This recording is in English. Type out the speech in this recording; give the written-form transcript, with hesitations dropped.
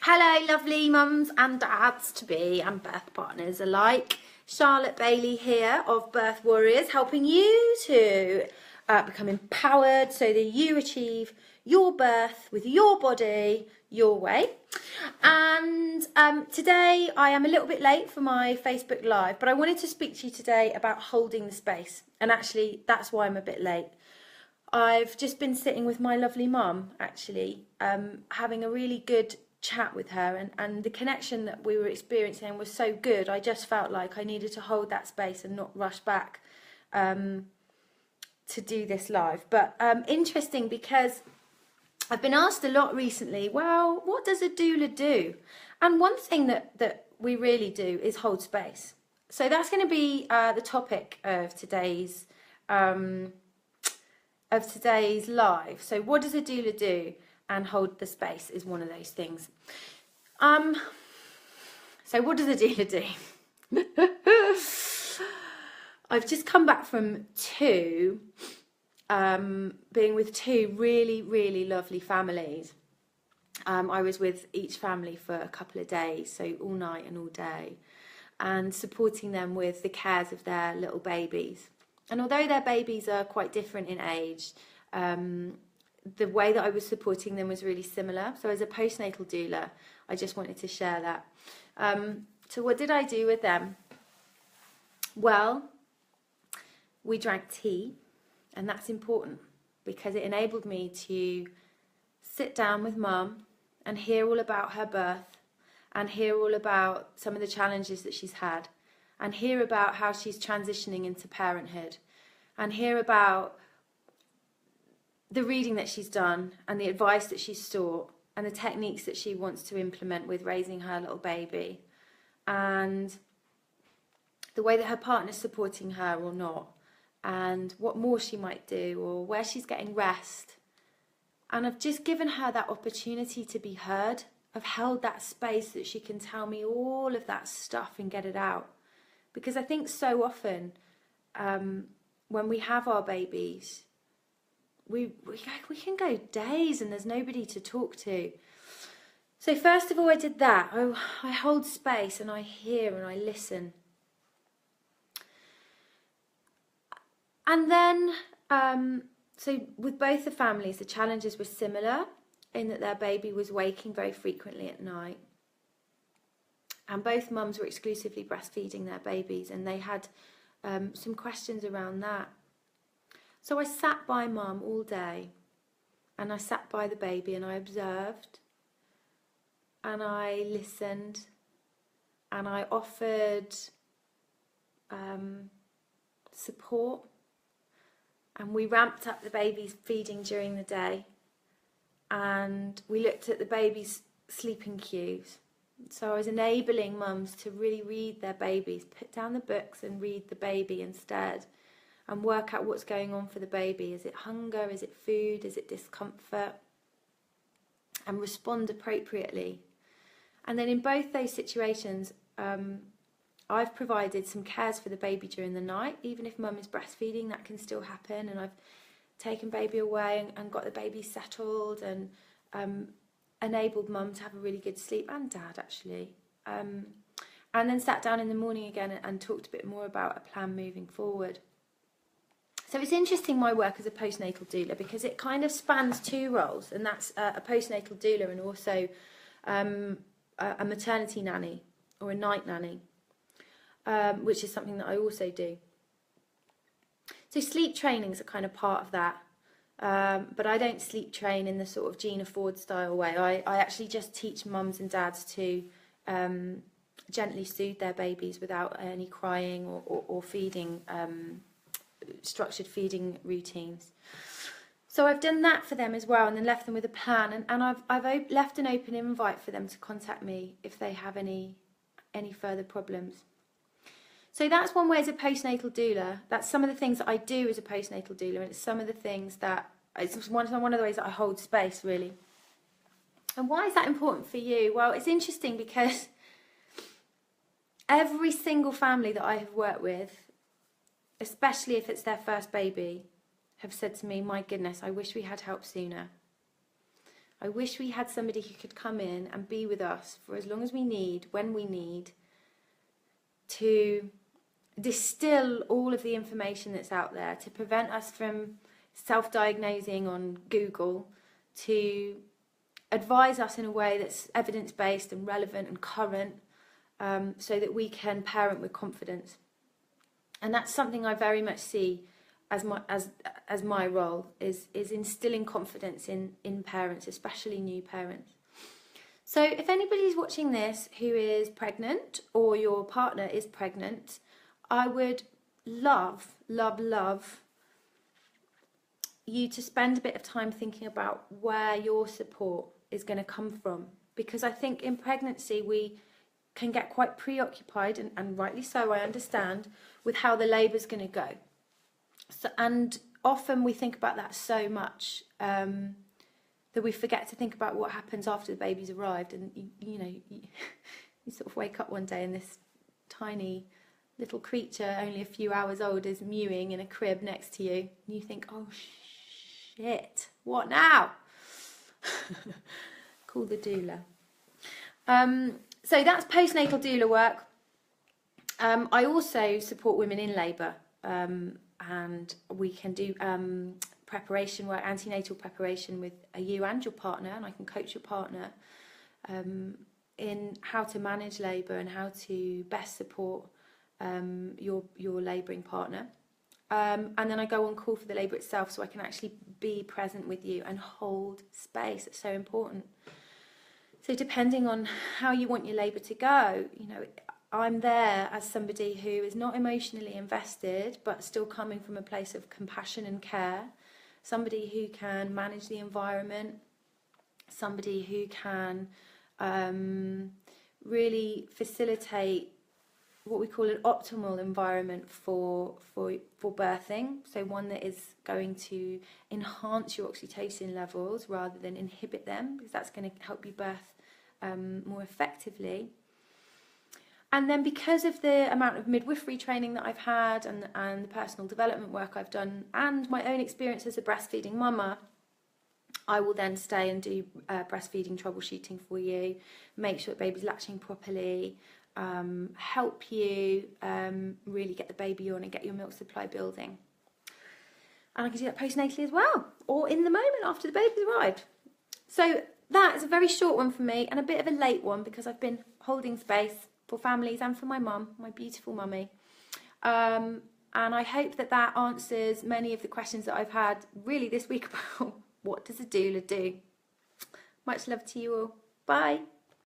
Hello, lovely mums and dads to be and birth partners alike. Charlotte Bailey here of Birth Warriors, helping you to become empowered so that you achieve your birth with your body, your way. And today I am a little bit late for my Facebook Live, but I wanted to speak to you today about holding the space. And actually, that's why I'm a bit late. I've just been sitting with my lovely mum, actually, having a really good chat with her, and the connection that we were experiencing was so good. I just felt like I needed to hold that space and not rush back to do this live. But interesting, because I've been asked a lot recently, well, what does a doula do? And one thing that we really do is hold space. So that's going to be the topic of today's live. So what does a doula do? And hold the space is one of those things. So what does a doula do? I've just come back from being with two really, really lovely families. I was with each family for a couple of days, so all night and all day, and supporting them with the cares of their little babies. And although their babies are quite different in age, the way that I was supporting them was really similar. So as a postnatal doula, I just wanted to share that. So what did I do with them? Well, we drank tea, and that's important because it enabled me to sit down with mum and hear all about her birth, and hear all about some of the challenges that she's had, and hear about how she's transitioning into parenthood, and hear about the reading that she's done and the advice that she's sought and the techniques that she wants to implement with raising her little baby, and the way that her partner's supporting her or not, and what more she might do or where she's getting rest. And I've just given her that opportunity to be heard. I've held that space that she can tell me all of that stuff and get it out. Because I think so often when we have our babies, we can go days and there's nobody to talk to. So first of all, I did that. I hold space and I hear and I listen. And then, so with both the families, the challenges were similar in that their baby was waking very frequently at night. And both mums were exclusively breastfeeding their babies, and they had some questions around that. So I sat by mum all day, and I sat by the baby and I observed and I listened and I offered support, and we ramped up the baby's feeding during the day, and we looked at the baby's sleeping cues. So I was enabling mums to really read their babies, put down the books and read the baby instead, and work out what's going on for the baby. Is it hunger? Is it food? Is it discomfort? And respond appropriately. And then in both those situations, I've provided some cares for the baby during the night. Even if mum is breastfeeding, that can still happen. And I've taken baby away and got the baby settled, and enabled mum to have a really good sleep, and dad actually. And then sat down in the morning again and talked a bit more about a plan moving forward. So it's interesting, my work as a postnatal doula, because it kind of spans two roles, and that's a postnatal doula and also a maternity nanny or a night nanny, which is something that I also do. So sleep trainings are kind of part of that, but I don't sleep train in the sort of Gina Ford style way. I actually just teach mums and dads to gently soothe their babies without any crying or feeding, structured feeding routines. So I've done that for them as well, and then left them with a plan, and I've left an open invite for them to contact me if they have any further problems. So that's one way as a postnatal doula. That's some of the things that I do as a postnatal doula, and it's some of the things that, it's one of the ways that I hold space, really. And why is that important for you? Well, it's interesting because every single family that I have worked with, especially if it's their first baby, have said to me, my goodness, I wish we had help sooner. I wish we had somebody who could come in and be with us for as long as we need, when we need, to distill all of the information that's out there, to prevent us from self-diagnosing on Google, to advise us in a way that's evidence-based and relevant and current, so that we can parent with confidence. And that's something I very much see as my role, is instilling confidence in parents, especially new parents. So if anybody's watching this who is pregnant, or your partner is pregnant, I would love, love, love you to spend a bit of time thinking about where your support is going to come from. Because I think in pregnancy we can get quite preoccupied, and rightly so, I understand, with how the labour's going to go. So, and often we think about that so much that we forget to think about what happens after the baby's arrived. And you sort of wake up one day and this tiny little creature, only a few hours old, is mewing in a crib next to you, and you think, oh shit, what now? Call the doula. So that's postnatal doula work. I also support women in labour, and we can do preparation work, antenatal preparation with you and your partner, and I can coach your partner in how to manage labour and how to best support your labouring partner. And then I go on call for the labour itself, so I can actually be present with you and hold space. It's so important. So depending on how you want your labour to go, I'm there as somebody who is not emotionally invested, but still coming from a place of compassion and care. Somebody who can manage the environment. Somebody who can really facilitate what we call an optimal environment for birthing. So one that is going to enhance your oxytocin levels rather than inhibit them, because that's going to help you birth more effectively. And then because of the amount of midwifery training that I've had and the personal development work I've done and my own experience as a breastfeeding mama, I will then stay and do breastfeeding troubleshooting for you, make sure the baby's latching properly, help you really get the baby on and get your milk supply building. And I can do that postnatally as well, or in the moment after the baby's arrived. So that is a very short one for me, and a bit of a late one because I've been holding space for families and for my mum, my beautiful mummy. And I hope that answers many of the questions that I've had really this week about what does a doula do. Much love to you all. Bye.